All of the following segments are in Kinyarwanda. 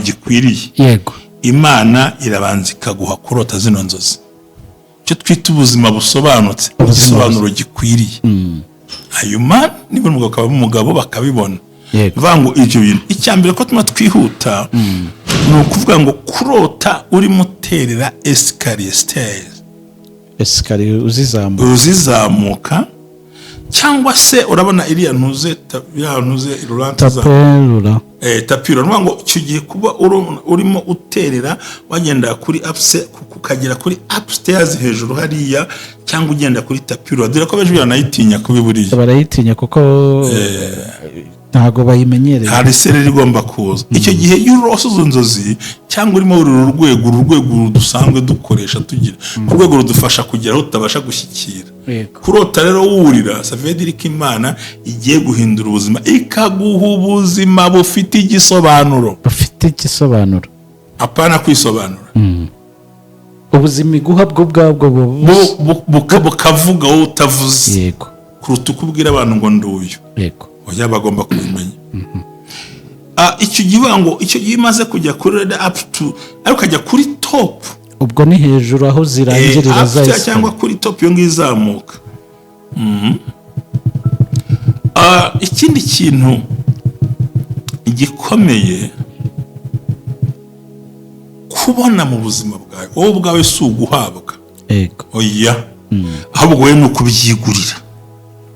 gikwiriye yego Imana irabanza ikaguha kurota zino nzozi cyo twita ubuzima busobanutse ubusobanuro gikwiriye hanyuma niba umugabo bakabibona vango ivyo bintu icyambere ko tuma twihuta no kuvuga ngo kurota uri muterera escalier stairs uzizamuka cyangwa se urabona iriya ntuze tapiro ngo cyugiye kuba urimo uterera wagenda kuri kukagera kuri upstairs hejuru hariya cyangwa ugenda kuri tapiro dore ko beje yanayitinya kubiburiye barayitinya kuko ntago bayimenyereye hari sereri igomba kuza icyo gihe y'urose nzozi cyangwa urimo urwego dusanzwe dukoresha tugira urwego rudufasha kugera aho tutabasha gushyikira kurota rero wurira savediri ko Imana igiye guhindura ubuzima ikaguha ubuzima bufite igisobanuro apana kwisobanura ubuzima iguha bwo bwabwo bukavuga wowe utavuze yego kuruta ukubwira abantu ngo nduyu yego oya bagomba kubimenya icyo givango icyo gimaze kujya kuri up to ariko kajya kuri top ubwo ni hejuru aho zirangirira zahise cyangwa kuri top yo ngizamuka ikindi kintu gikomeye kubona mu buzima bwawe wowe ubwawe si uguhabwa yego oya ahubwo wowe ni ukubyigurira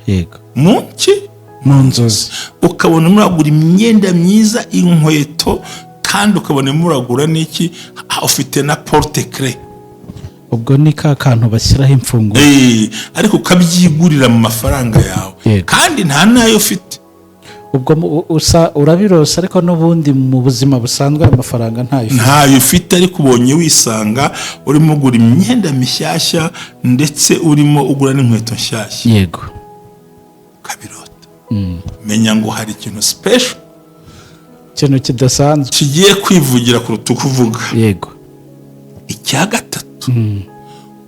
yego mu nzozi ukabona muragura imyenda myiza inkweto kandi ukabona muragura n'iki ufite na porte clé ubwo ni ka kantu bashyiraho imfunguzo ariko ukabyigurira mu mafaranga yawe kandi nta nayo ufite ubwo urabirose ariko n'ubundi mu buzima busanzwe amafaranga ntayo ufite ariko ubonye wisanga urimo ugura imyenda mishyashya ndetse urimo ugura n'inkweto nshyashya yego kabirota menya ngo hari ikintu special ikintu kidasanzwe kigiye kwivugira kuruta kuvuga yego icya gatatu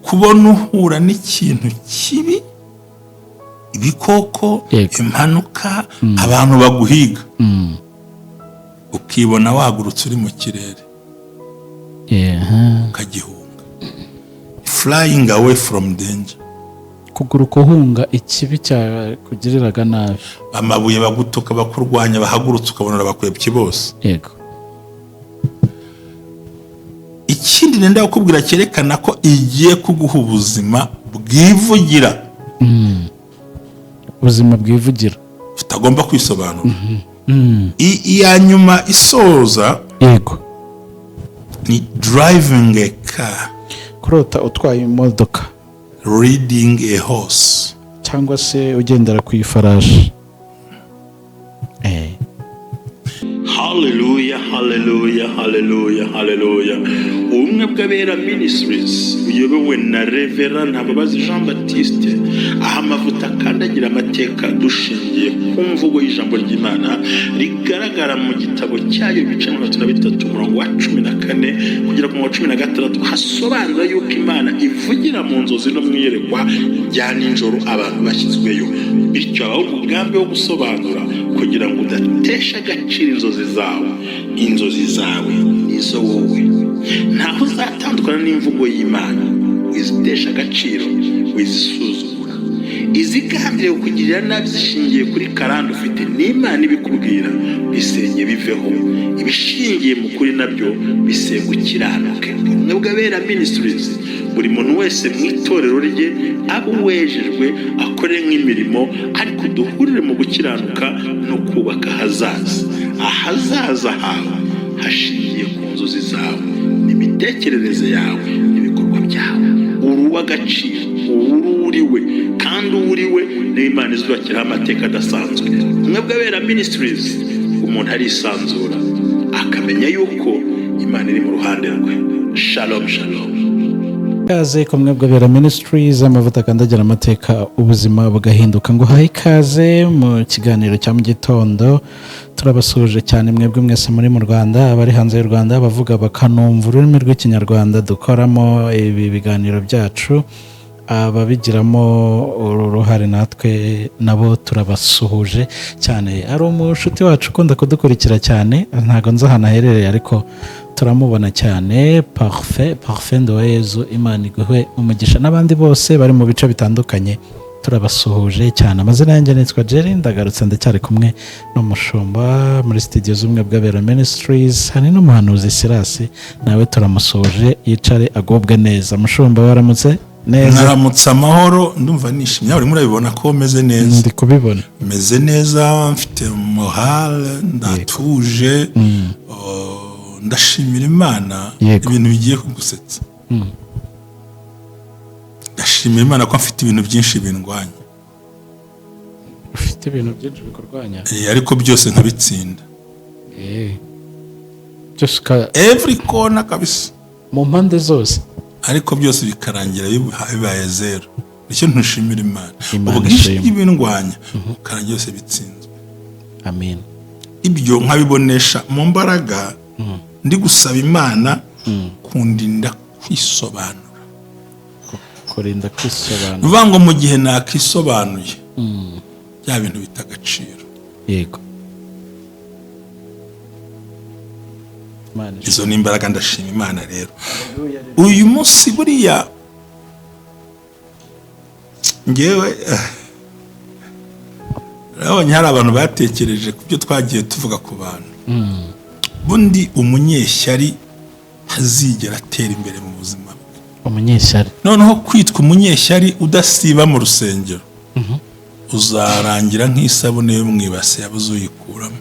kubona uhura n'ikintu kibi ibikoko impanuka abantu baguhiga ukibona wagurutse uri mu kirere ukagihunga flying away from danger kuguruka uhunga ikibi cyakugiriraga nabi amabuye bagutuka bakurwanya bahagurutse ukabona bakwebye bose yego ikindi nenda kukubwira cyerekana ko igiye kuguha ubuzima bwivugira ubuzima bwivugira utagomba kwisobanura iya nyuma isoza yego ni driving a car kurota utwaye imodoka riding a horse cyangwa se ugendera ku ifarashi Hallelujah, hallelujah, hallelujah, hallelujah. Ubumwe bw'abera ministries uyobowe na Reverend Hababazi Jean Baptiste aha amavuta kandagira amateka dushingiye ku mvugo y'ijambo ry'Imana rigaragara mu gitabo cyayo bice 33 murongo wa 14 kugera ku 16 hasobanura yuko Imana ivugira mu nzozi no mwiyerekwa bya ninjoro abantu bashyizweyo bityo abaho umugambi wo gusobanura kugira ngo udatesha agaciro inzozi zawe nizo wowe ntaho uzatandukana n'imvugo y'Imana wizitesha agaciro wizisuzugura izigambiriye kukugirira nabi zishingiye kuri karande ufite n'Imana ibikubwira bisenye biveho ibishingiye mu kuri nabyo bisenga ukiranuke nubwo abera ministries buri muntu wese mu itorero rye abo wejejwe akore nk'imirimo ariko duhurire mu gukiranuka no kubaka ahazaza hawe hashingiye ku nzozi zawe n'imitekerereze yawe n'ibikorwa byawe uruw'agaciro uriwe kandi uriwe n'Imana izubakiraho amateka adasanzwe mwebwe abera ministries umuntu arisanzura akamenya yuko Imana iri mu ruhande rwe shalom shalom ikaze ko mwebwe abera ministries amavuta kandagira amateka ubuzima bugahinduka ngo haye ikaze mu kiganiro cya mu gitondo turabasuje cyane mwebwe mwese muri mu Rwanda abari hanze y'u Rwanda bavuga bakanumva ururimi rw'ikinyarwanda dukoramo ibi biganiro byacu ababigiramo uruhare natwe nabo turabasuhuje cyane. Ari umushuti wacu ukunda kudukurikira cyane, ntago nzi ahantu aherereye ariko turamubona cyane. Parfait Ndoyezu, Imana iguhe umugisha, n'abandi bose bari mu bice bitandukanye turabasuhuje cyane. Amazina yanjye nitwa Jerry, ndagarutse ndacyari kumwe n'umushumba muri studio z'umwe bw'abera ministries, hari n'umuhanuzi Sirasi, nawe turamusuhuje, yicare agubwe neza. Mushumba waramutse neza? Naramutse amahoro, ndumva nishimye. Uri murabibona ko meze neza? Ndi kubibona meze neza, mfite morale, ndatuje. Ndashimira Imana ibintu bigiye kugusetsa. Ndashimira Imana ko mfite ibintu byinshi bindwanya. Ufite ibintu byinshi bikurwanya? Ariko byose nkabitsinda. Byose every corner kabisa, mu mpande zose, ariko byose bikarangira bibaye zero. Nicyo ntushimira Imana. Ubwinshi bw'ibindwanya ukarangira byose bitsinzwe. Amen. Ibyo nkabibonesha mu mbaraga ndi gusaba Imana kundinda kwisobanura. Kurinda kwisobanura. Bivuga ngo mu gihe nakisobanuye bya bintu bitagaciro. Yego. Izo ni imbaraga, ndashima Imana rero. Uyu munsi buriya ngewe urabona hari abantu batekereje ku byo twagiye tuvuga ku bantu. Bundi umunyeshyari ntazigera atera imbere mu buzima bwe. Umunyeshyari, noneho kwitwa umunyeshyari udasiba mu rusengero uzarangira nk'isabune yo mu ibase yabuze uyikuramo.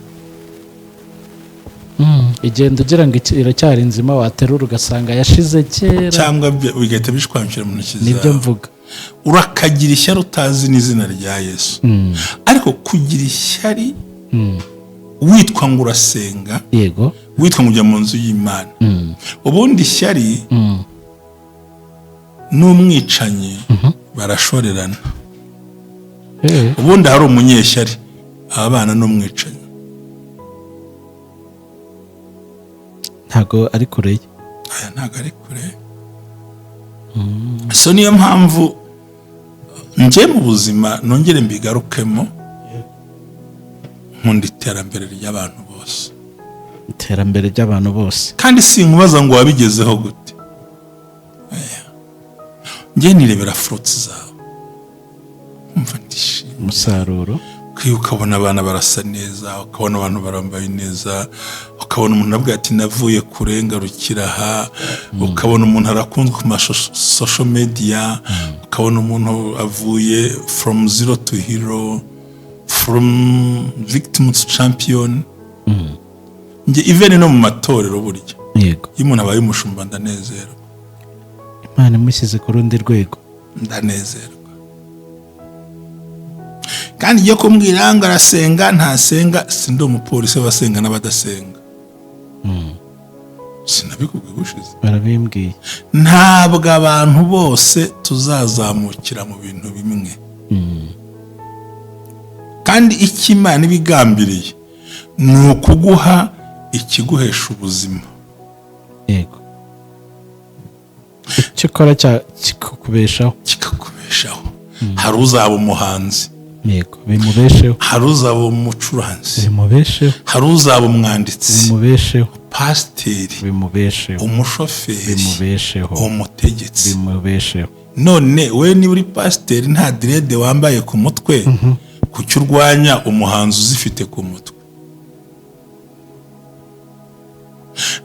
igenda ugira ngo iracyari nzima, waterura ugasanga yashize kera, cyangwa bigahita bishwamshira mu ntoki zawe. nibyo mvuga. Urakagira ishyari utazi n'izina rya Yesu. Ariko kugira ishyari witwa ngo urasenga, yego, witwa ngo ujya mu nzu y'Imana. Ubundi ishyari n'umwicanyi barashorerana. Ubundi hari umunyeshyari abana n'umwicanyi, ntago ari kure ye. Ntago ari kure. So niyo mpamvu nje mu buzima nongere mbigarukemo, nkunda iterambere ry'abantu bose. Iterambere ry'abantu bose. Kandi sinkubaza ngo wabigezeho gute. Nje nirebera fruits zawe, umva ndishimye. Umusaruro. Ukabona abana barasa neza, ukabona abantu barambaye neza, ukabona umuntu abwira ati navuye kure ngarukira aha, ukabona umuntu arakunzwe ku social media, ukabona umuntu avuye from zero to hero, from victim to champion. Nge even no mu matorero burya, yego, iyo umuntu abaye umushumba ndanezerwa. Imana imushyize ku rundi rwego, ndanezerwa. Kandi iyo kumbwira ngo arasenga ntasenga, sindi umupolisi wasenga n'abadasenga. Sinabikubwiye gushize? Barabimbwiye. Ntabwo abantu bose tuzazamukira mu bintu bimwe. Kandi icyo Imana ibigambiriye ni ukuguha ikiguhesha ubuzima. Yego. Icyo ukora kikakubeshaho. Kikakubeshaho. Hari uzaba umuhanzi, yego, bimubesheho. Hari uzaba umucuranzi, bimubesheho. Hari uzaba umwanditsi, bimubesheho. Pasiteri, bimubesheho. umushoferi, bimubesheho. umutegetsi, bimubesheho. None we niba uri pasiteri nta direde wambaye ku mutwe, kuki urwanya umuhanzi uzifite ku mutwe?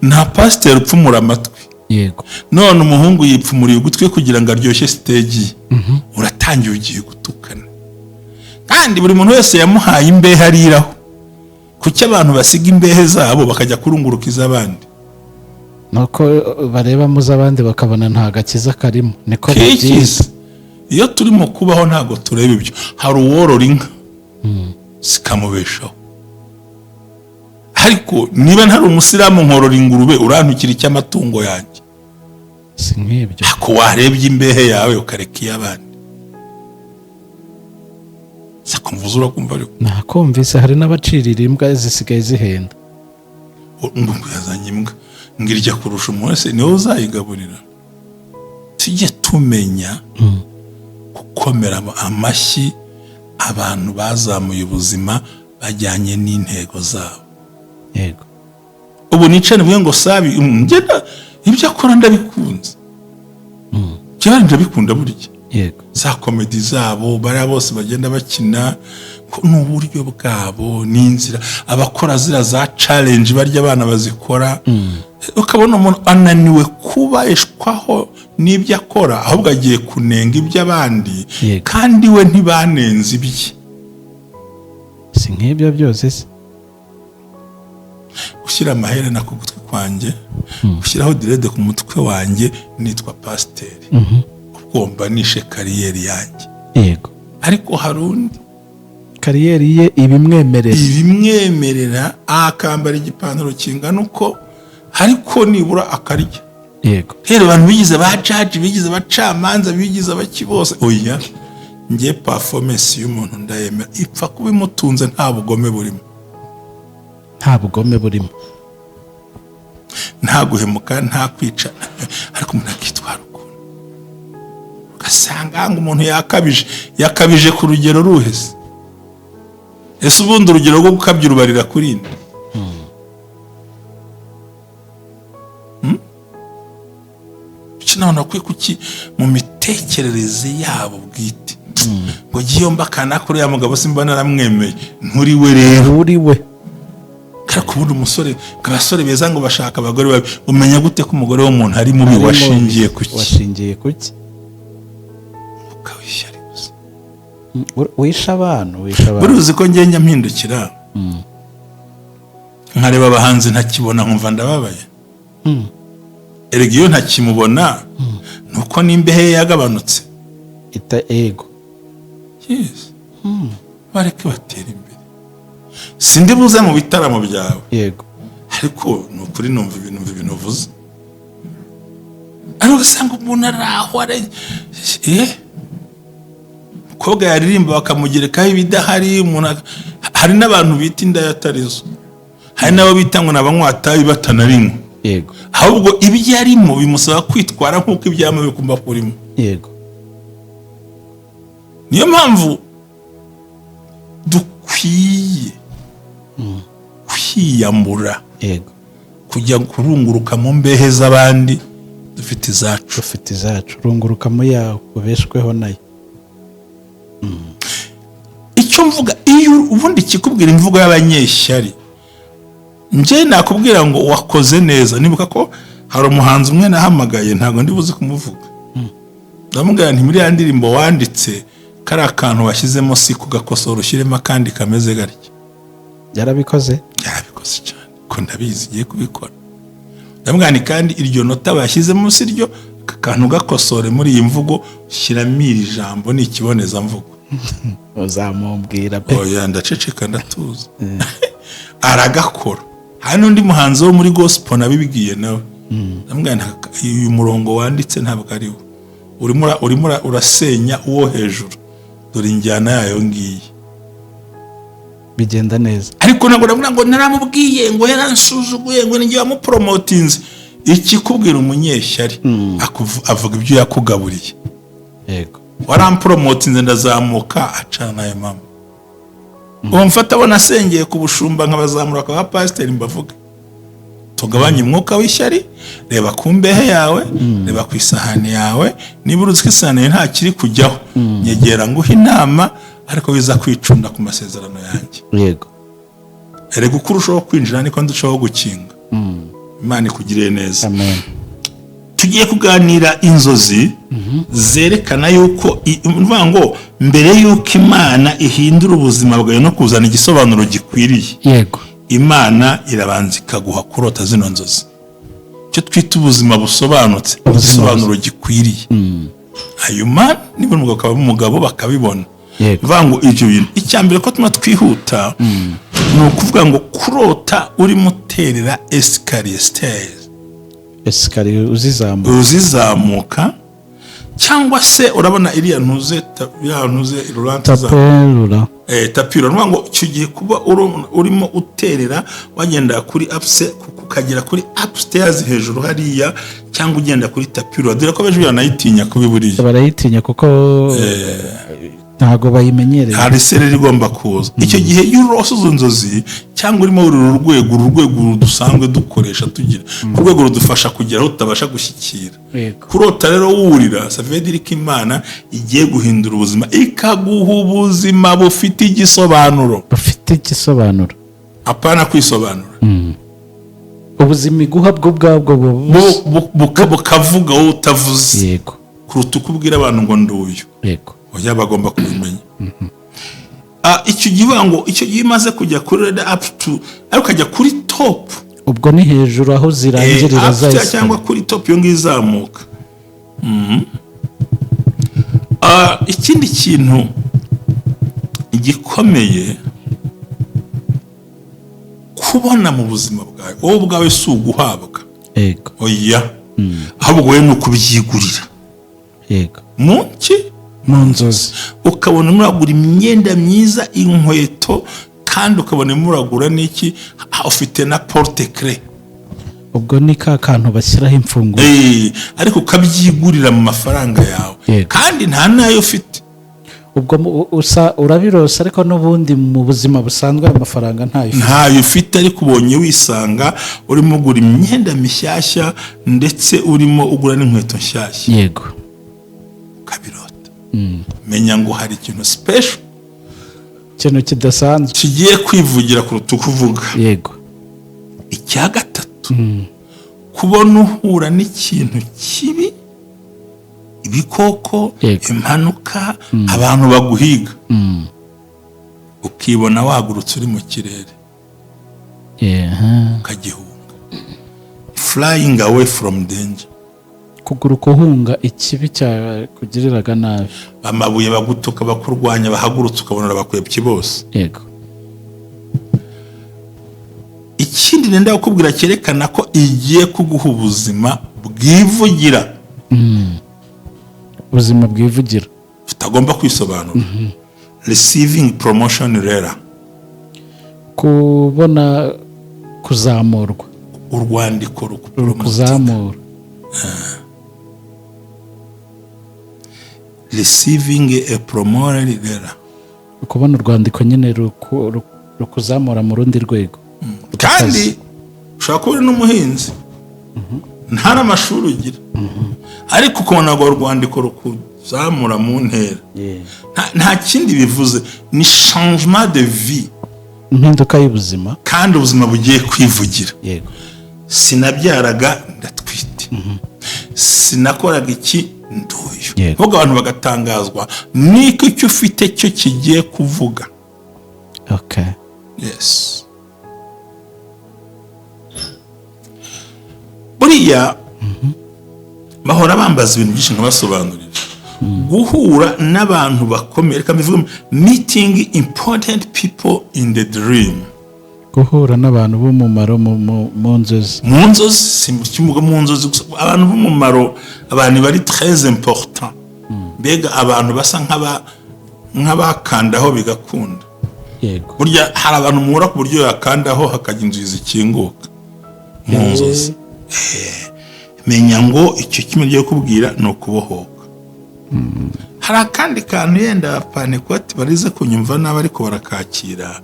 Nta pasiteri upfumura amatwi, yego, none umuhungu yipfumuriye ugutwi kugira ngo aryoshye stage. Uratangiye ugiye gutukana. Kandi buri muntu wese yamuhaye imbehe ariraho. Kuki abantu basiga imbehe zabo bakajya kurungurukiza abandi? nuko bareba muza abandi bakabona nta gakiza karimo. Niko byiza. Iyo turimo kubaho ntago tureba ibyo. Hari uworora inka sikamubeshaho. Ariko niba ntari umusiramu nkorora ingurube, urantukira icy'amatungo yanjye. Si nk'ibyo. Ako warebye imbehe yawe ukareka iy'abandi. Sakumvuza urakumva ariko. Nakumvise hari n'abacirira imbwa zisigaye zihenda. Ngo yazanye imbwa ngirya kurusha umuntu wese niwe uzayigaburira. Tujye tumenya gukomera amashyi abantu bazamuye ubuzima bajyanye n'intego zabo. Yego. Ubu nicane mvuge ngo sabi ngenda ibyo akora ndabikunze. Cyane ndabikunda burya. Yego. Za komedi zabo bari bose bagenda bakina n'uburyo bwabo n'inzira abakora zira za challenge barya abana bazikora. Ukabona umuntu ananiwe kubashwaho n'ibyo akora ahubwo agiye kunenga iby'abandi kandi we ntibanenze ibye. Si nk'ibyo byose se. Ushyira amaherena ku gutwi kwanjye, ushyiraho direde ku mutwe wanjye, nitwa pasiteri. Ugomba nishe kariyeri yanjye. Yego. Ariko hari undi kariyeri ye ibimwemerera akambara igipantaro kingana uko ariko nibura akarya. Yego. Rero abantu bigize ba judge, bigize abacamanza, bigize abaki bose, oya ngiye performance y'umuntu ndayemera ipfa kubimutunze nta bugome burimo. Nta guhemuka, nta kwica, ariko umuntu akitwara ukuntu ugasanga ngo umuntu yakabije ku rugero ruheze. Ese ubundi urugero rwo gukabya urubarira kuri nde? None kuki mu mitekerereze yabo bwite ngo giye mbakana kuri ya mugabo simba naramwemeye nturi we rero kubura umusore abasore beza ngo bashaka abagore babi umenya gute ko umugore w'umuntu ari mubi washingiye kuki ukawishyari gusa wisha abantu buruzi ko ngenya mpindukira nkareba abahanzi ntakibona nkumva ndababaye. Erega iyo ntakimubona nuko n'imbehe yagabanutse ego. Yes. Bareke batera imbere. Sindi buze mu bitaramo byawe. Yego. Ariko nukuri numva ibintu uvuze. Ariko usanga umuntu araho koga yaririmba bakamugerekaho ibidahari umuntu hari n'abantu bita inda yatarizo. Hari nabo bita ngo nabanywa batanarimwe. Yego. Ahubwo ibyo arimo bimusaba kwitwara nk'uko ibyama bikumba kurimo. Yego. Niyo mpamvu dukwiye kwiyambura. Yego. Kujya kurunguruka mu mbehe z'abandi dufite izacu runguruka mu yawe ubeshweho nayo. Icyo mvuga iyo ubundi kikubwira imvugo y'abanyeshyari nje nakubwira ngo wakoze neza. Nibuka ko hari umuhanzi umwe nahamagaye ntago ndibuze kumuvuga. Ndamubwira nti muri ya ndirimbo wanditse kari akantu washyizemo si kugakosora ushyiremo kandi kameze gutya. Yarabikoze cyane ko ndabizi igiye kubikora. Ndamubwira kandi iryo nota bashyizemo si ryo akantu gakosore muri iyi mvugo shyiramo iri jambo ni ikiboneza mvugo. Uzamubwira pe. Oya ndaceceka ndatuza. Aragakora. Hari n'undi muhanzi wo muri gospel nabibigiye nawe. Ndamubwira uyu murongo wanditse ntabwo ari wo. Urimo urasenya uwo hejuru. Dore injyana yayo ngiye. Bigenda neza. Ariko navuga ngo naramubwiye ngo yaransuzuguye ngo ngiye amupromotinze. Ikikubwira umunyeshyari avuga ibyo yakugaburiye. Yego. Warampromotinze ndazamuka acana ya mama. Uwo mfata abona asengeye ku bushumba nk'abazamura kwa pasiteri mbavuga. Tugabanye umwuka w'ishyari, reba ku mbehe yawe, reba ku isahani yawe, niba uruzi ko isahani nta kiri kujyaho, nyegera nguha inama ariko wiza kwicunda ku masezerano yanjye. Yego. Erega uko urushaho kwinjira niko ndushaho gukinga. Imana ikugirire neza. Amen. Tugiye kuganira inzozi zerekana yuko mvuga ngo mbere yuko Imana ihindura ubuzima bwawe no kuzana igisobanuro gikwiriye. Yego. Imana irabanza ikaguha kurota zino nzozi. Cyo twita ubuzima busobanutse, igisobanuro gikwiriye. Hanyuma niba umugabo bakabibona. Mvuga ngo ibyo bintu icyambere ko tuma twihuta ni ukuvuga ngo kurota uri muterera escalier stairs. Uzizamuka cyangwa se urabona iriya ntuze Ruranta tapiro nwa ngo icyo gihe kuba urimo uterera wagenda kuri ukagera kuri upstairs hejuru hariya cyangwa ugenda kuri tapiro dore ko beje yanayitinya kubiburiye barayitinya kuko ntago bayimenyereye hari sereri igomba kuza icyo gihe y'urose Nzozi cyangwa urimo urwego dusanzwe dukoresha tugira ku rwego rudufasha kugera aho utabasha gushyikira kurota rero wurira savediri ko Imana igiye guhindura ubuzima ikaguha ubuzima bufite igisobanuro apana kwisobanura ubuzima iguha bwo bwabwo bukavuga wowe utavuze yego kuruta ukubwira abantu ngo nduyu yego oya bagomba kubimenya icyo gihe imaze kujya kuri up to ariko kajya kuri top ubwo ni hejuru aho zirangirira zahise cyangwa kuri top yo ngizamuka ikindi kintu gikomeye kubona mu buzima bwawe wowe ubwawe si uguhabwa yego oya ahubwo wowe ni ukubyigurira yego mu nzozi ukabona muragura imyenda myiza inkweto kandi ukabona muragura n'iki ufite na porte clé ubwo ni ka kantu bashyiraho imfunguzo ariko ukabyigurira mu mafaranga yawe kandi nta nayo ufite ubwo urabirose ariko n'ubundi mu buzima busanzwe amafaranga ntayo ufite ariko ubonye wisanga urimo ugura imyenda mishyashya ndetse urimo ugura n'inkweto nshyashya yego kabirota menya ngo hari ikintu special ikintu kidasanzwe kigiye kwivugira kuruta kuvuga yego icya gatatu kubona uhura n'ikintu kibi ibikoko impanuka abantu baguhiga ukibona wagurutse uri mu kirere ukagihunga flying away from danger kuguruka uhunga ikibi cyakugiriraga nabi amabuye bagutuka bakurwanya bahagurutse ukabona bakwebye bose yego ikindi nenda kukubwira cyerekana ko igiye kuguha ubuzima bwivugira ubuzima bwivugira utagomba kwisobanura receiving promotion rera kubona kuzamurwa urwandiko rukuzamura receiving a promotion rera kubona urwandiko nyine rukuzamura mu rundi rwego kandi ushobora kuba uri n'umuhinzi nta n'amashuri ugira ariko ukabona ngo urwandiko rukuzamura mu ntera nta kindi bivuze ni changement de vie impinduka y'ubuzima kandi ubuzima bugiye kwivugira yego sinabyaraga ndatwite sinakoraga iki nduyu vuga abantu bagatangazwa niko icyo ufite cyo kigiye kuvuga yes buriya bahora bambaza ibintu byinshi nkabasobanurira guhura n'abantu bakomeye reka mbivuge meeting important people in the dream guhura n'abantu b'umumaro mu nzozi mu nzozi abantu b'umumaro abantu bari très important mbega abantu basa nk'abakandaho bigakunda yego burya hari abantu muhura ku buryo yakandaho hakajya inzuzi zikinguka mu nzozi menya ngo icyo kimwe giye kubwira ni ukubohoka hari akandi kantu yenda panekwati barize kunyumva n'aba ariko barakakira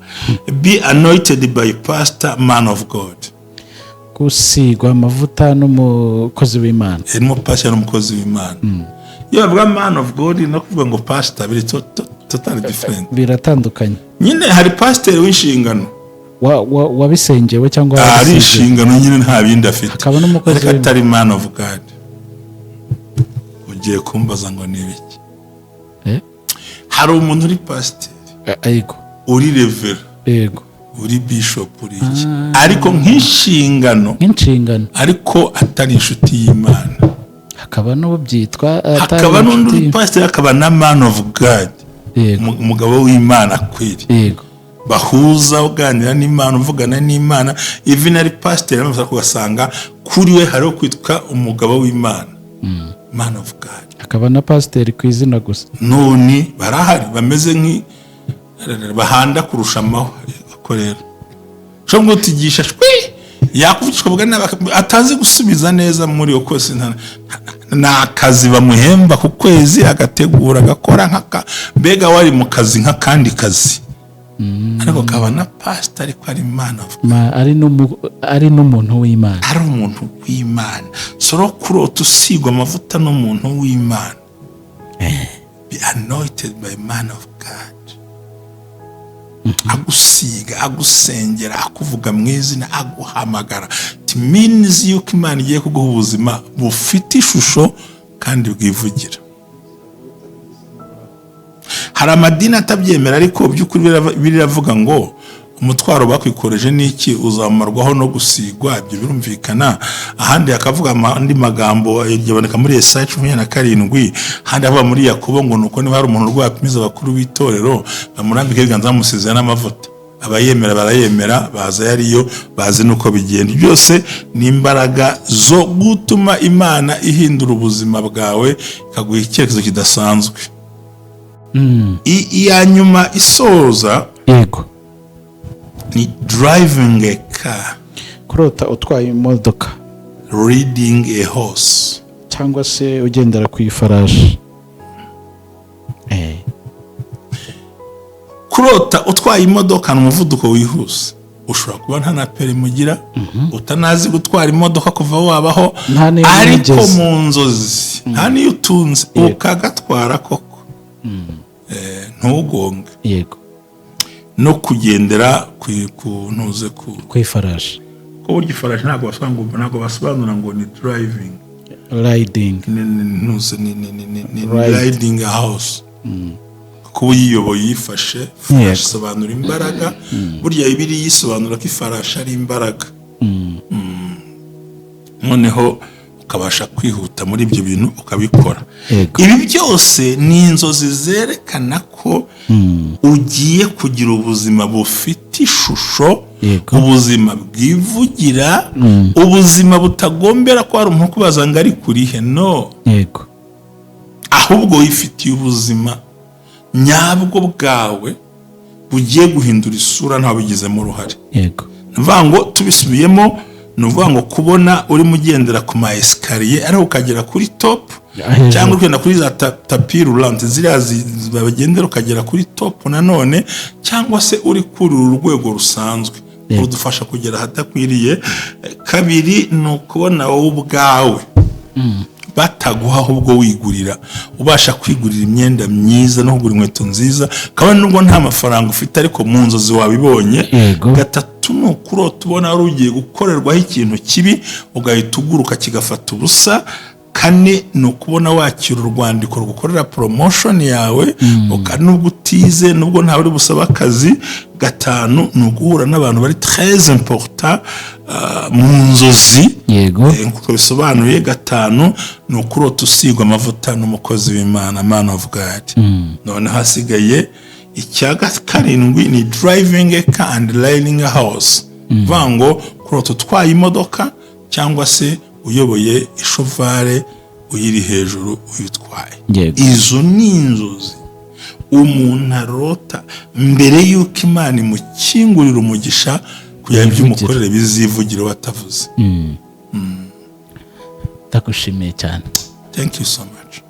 be anointed by pastor man of God gusigwa amavuta n'umukozi w'Imana pastor n'umukozi w'Imana iyo bavuga man of God no kuvuga ngo pastor biri totally different biratandukanye nyine hari pastor w'inshingano wabisengewe cyangwa ari inshingano nyine nta bindi afite akaba n'umukozi w'Imana atari man of God ugiye kumbaza ngo ni ibiki hari umuntu uri pastor yego uri revera yego uri bishop uri iki ariko nk'inshingano ariko atari inshuti y'Imana hakaba n'ubyitwa hakaba n'undi pastor akaba na man of God umugabo w'Imana kwiri yego bahuza uganira n'Imana uvugana n'Imana even ari pastor amaze kugasanga kuri we hariho kwitwa umugabo w'Imana man of God akaba na pastor ku izina gusa none barahari bameze bahanda kurusha amahwa akorera cyo ngo utigisha yakuvugishwa bwa atazi gusubiza neza muri yo kose n'akazi bamuhemba ku kwezi agategura agakora nk'aka mbega wari mu kazi nk'akandi kazi ariko kaba na pastor ariko ari Imana ari n'umuntu w'Imana ari umuntu w'Imana soro kurota usigwa amavuta n'umuntu w'Imana be anointed by man of God agusiga agusengera akuvuga mu izina aguhamagara it means yuko Imana igiye kuguha ubuzima bufite ishusho kandi bwivugira. Hari amadini atabyemera ariko by'ukuri biravuga ngo umutwaro bakwikoreje n'iki uzamarwaho no gusigwa, ibyo birumvikana. Ahandi akavuga andi magambo yaboneka muri Yesaya 17 handi ava muri Yakobo ngo nuko niba hari umuntu rwapimiza abakuru b'itorero bamurambike ibiganza bamusize n'amavuta, abayemera barayemera baza yariyo bazi nuko bigenda. Byose ni imbaraga zo gutuma Imana ihindura ubuzima bwawe ikaguha icyerekezo kidasanzwe. Iya nyuma isoza yego ni driving a car, kurota utwaye imodoka, riding a horse, cyangwa se ugendera ku ifarashi. Kurota utwaye imodoka n'umuvuduko wihuse, ushobora kuba nta na perimugira, utanazi gutwara imodoka kuva wabaho, ariko mu nzozi nta niyo utunze ukagatwara koko ntugonge. Yego. No kugendera kuntuze ku ifarashi, ko burya ifarashi ntabwo basobanura ngo ni driving, riding, ntuze ni riding a house. Kuba yiyoboye yifashe farashi sobanura imbaraga, burya Bibiliya yisobanura ko ifarashi ari imbaraga. Noneho ukabasha kwihuta muri ibyo bintu ukabikora. Ibi byose ni inzozi zerekana ko ugiye kugira ubuzima bufite ishusho, ubuzima bwivugira, ubuzima butagombera ko hari umuntu kubaza ngo ari kurihe, no, ahubwo wifitiye ubuzima nyabwo bwawe bugiye guhindura isura nta bigizemo uruhare. Nuvuga ngo tubisubiyemo, nuvuga ngo kubona uri mugendera ku ma escalier ari ukagera kuri top, cyangwa ukenda kuri za tapis roulant ziriya bagendera ukagera kuri top nanone, cyangwa se uri kuri urwego rusanzwe udufasha kugera hatakwiriye. Kabiri ni ukubona wowe ubwawe bataguha ahubwo wigurira, ubasha kwigurira imyenda myiza no kugura inkweto nziza, kabone nubwo nta mafaranga ufite ariko mu nzozi wabibonye. Gatatu ni ukurota ubona wari ugiye gukorerwaho ikintu kibi ugahita uguruka kigafata ubusa. Kane ni ukubona wakira urwandiko rugukorera promotion yawe nubwo utize, nubwo ntawe uri busaba akazi. Gatanu ni uguhura n'abantu bari très important mu nzozi, nkuko bisobanuye. Gatanu ni ukurota usigwa amavuta n'umukozi w'Imana, man of God. None hasigaye icyaga karindwi ni driving a car and riding a horse. Vango kurota utwaye imodoka cyangwa se uyoboye ishovare uyiri hejuru uyitwaye. Izo ni inzozi umuntu arota mbere yuko Imana imukingurira umugisha kugira ibyo umukorere bizivugira batavuze. Tugushimiye cyane. Thank you so much.